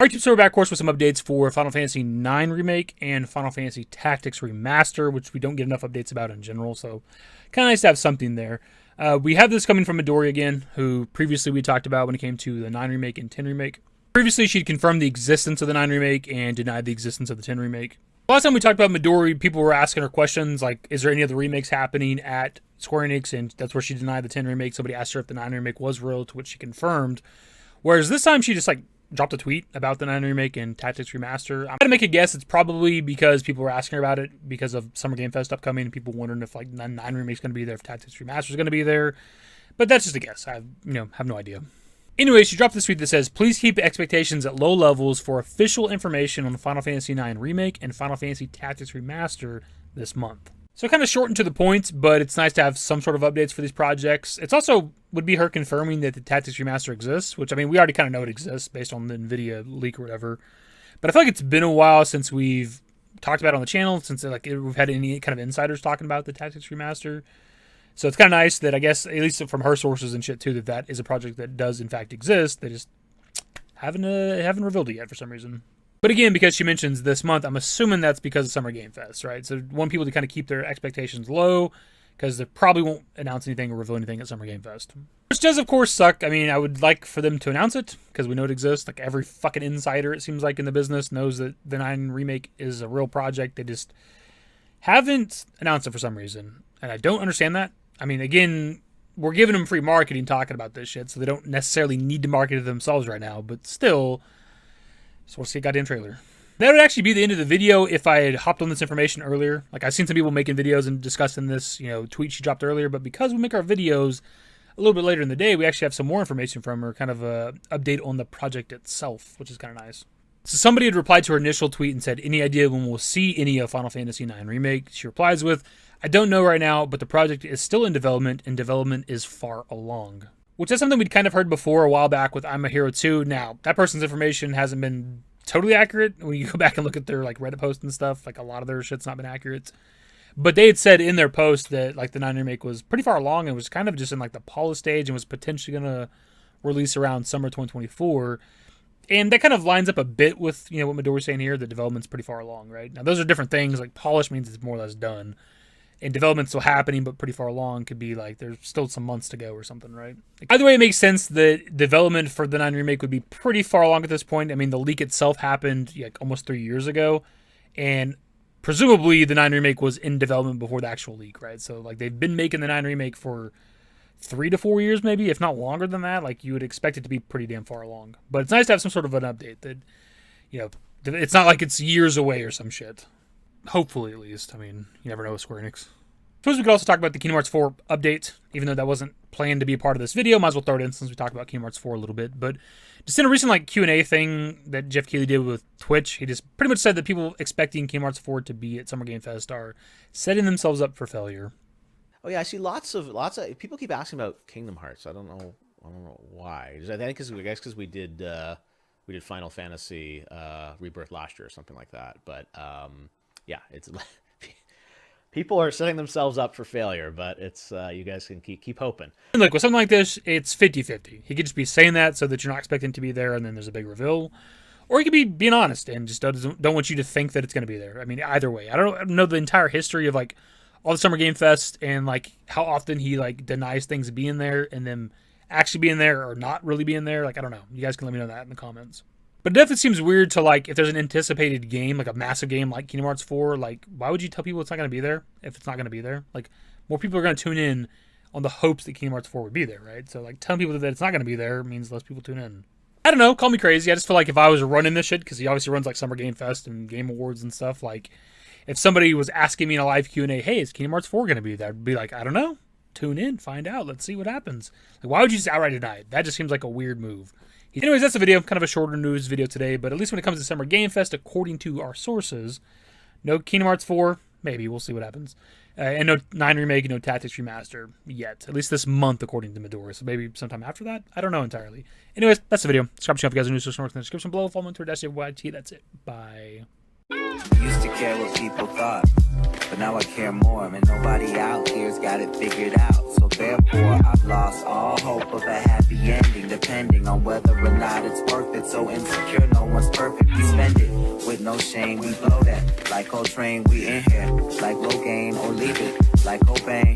Alright, so we're back, of course, with some updates for Final Fantasy 9 Remake and Final Fantasy Tactics Remaster, which we don't get enough updates about in general, so kind of nice to have something there. We have this coming from Midori again, who previously we talked about when it came to the 9 Remake and 10 Remake. Previously, she'd confirmed the existence of the 9 Remake and denied the existence of the 10 Remake. Last time we talked about Midori, people were asking her questions like, is there any other remakes happening at Square Enix? And that's where she denied the 10 Remake. Somebody asked her if the 9 Remake was real, to which she confirmed. Whereas this time she just dropped a tweet about the 9 Remake and Tactics Remaster. I'm gonna make a guess. It's probably because people were asking her about it because of Summer Game Fest upcoming and people wondering if 9 Remake's gonna be there, if Tactics Remaster is gonna be there. But that's just a guess. I have no idea. Anyway, she dropped this tweet that says, please keep expectations at low levels for official information on the Final Fantasy 9 Remake and Final Fantasy Tactics Remaster this month. So kind of short and to the point, but it's nice to have some sort of updates for these projects. It's also would be her confirming that the Tactics Remaster exists, which, I mean, we already kind of know it exists based on the NVIDIA leak or whatever. But I feel like it's been a while since we've talked about it on the channel, since we've had any kind of insiders talking about the Tactics Remaster. So it's kind of nice that, I guess, at least from her sources and shit too, that is a project that does in fact exist. They just haven't revealed it yet for some reason. But again, because she mentions this month, I'm assuming that's because of Summer Game Fest, right? So I want people to kind of keep their expectations low because they probably won't announce anything or reveal anything at Summer Game Fest. Which does, of course, suck. I mean, I would like for them to announce it because we know it exists. Like every fucking insider, it seems like, in the business knows that the 9 Remake is a real project. They just haven't announced it for some reason. And I don't understand that. I mean, again, we're giving them free marketing talking about this shit, so they don't necessarily need to market it themselves right now. But still, just want to see a goddamn trailer. That would actually be the end of the video if I had hopped on this information earlier. Like, I've seen some people making videos and discussing this, tweet she dropped earlier. But because we make our videos a little bit later in the day, we actually have some more information from her, kind of a update on the project itself, which is kind of nice. So somebody had replied to her initial tweet and said, any idea when we'll see any of Final Fantasy 9 Remake? She replies with, I don't know right now, but the project is still in development, and development is far along. Which is something we'd kind of heard before a while back with I'm a Hero 2. Now, that person's information hasn't been totally accurate. When you go back and look at their Reddit posts and stuff, a lot of their shit's not been accurate. But they had said in their post that the 9 Remake was pretty far along and was kind of just in the polish stage and was potentially going to release around summer 2024. And that kind of lines up a bit with, what Midori's saying here, the development's pretty far along, right? Now, those are different things. Polish means it's more or less done. And development's still happening, but pretty far along. Could be there's still some months to go or something, right? Either way, it makes sense that development for the 9 Remake would be pretty far along at this point. I mean, the leak itself happened almost 3 years ago. And presumably the 9 Remake was in development before the actual leak, right? So, they've been making the 9 Remake for 3 to 4 years, maybe, if not longer than that. You would expect it to be pretty damn far along. But it's nice to have some sort of an update that, it's not like it's years away or some shit. Hopefully, at least. I mean, you never know with Square Enix. Suppose we could also talk about the Kingdom Hearts 4 update, even though that wasn't planned to be a part of this video. Might as well throw it in since we talked about Kingdom Hearts 4 a little bit. But just in a recent Q&A thing that Geoff Keighley did with Twitch, he just pretty much said that people expecting Kingdom Hearts 4 to be at Summer Game Fest are setting themselves up for failure. Oh yeah, I see lots of people keep asking about Kingdom Hearts. I don't know why. I think because we did Final Fantasy Rebirth last year or something like that. But yeah, it's people are setting themselves up for failure, but it's you guys can keep hoping. And look, with something like this, it's 50-50. He could just be saying that so that you're not expecting to be there, and then there's a big reveal. Or he could be being honest and just don't want you to think that it's going to be there. I mean, either way. I don't know the entire history of all the Summer Game Fest and how often he denies things being there and then actually being there or not really being there. I don't know. You guys can let me know that in the comments. But it definitely seems weird to if there's an anticipated game, a massive game like Kingdom Hearts 4, why would you tell people it's not going to be there if it's not going to be there? More people are going to tune in on the hopes that Kingdom Hearts 4 would be there, right? So telling people that it's not going to be there means less people tune in. I don't know, call me crazy. I just feel if I was running this shit, because he obviously runs Summer Game Fest and Game Awards and stuff, if somebody was asking me in a live Q&A, hey, is Kingdom Hearts 4 going to be there? I'd be I don't know. Tune in, find out, let's see what happens. Why would you just outright deny it? That just seems like a weird move. Anyways, that's the video. Kind of a shorter news video today, but at least when it comes to Summer Game Fest, according to our sources, no Kingdom Hearts 4, maybe, we'll see what happens. And no 9 Remake, no Tactics Remaster yet. At least this month, according to Midori. So maybe sometime after that? I don't know entirely. Anyways, that's the video. Subscribe to you guys are new, so in the description below. Follow me on Twitter, @YT. That's it. Bye. Used to care what people thought, but now I care more, and nobody out here's got it figured out. So therefore, I've lost all hope of a happy ending, depending on whether or not it's worth it. So insecure, no one's perfect. We spend it with no shame. We blow that like Coltrane. We in here like Rogaine or leave it like Cobain.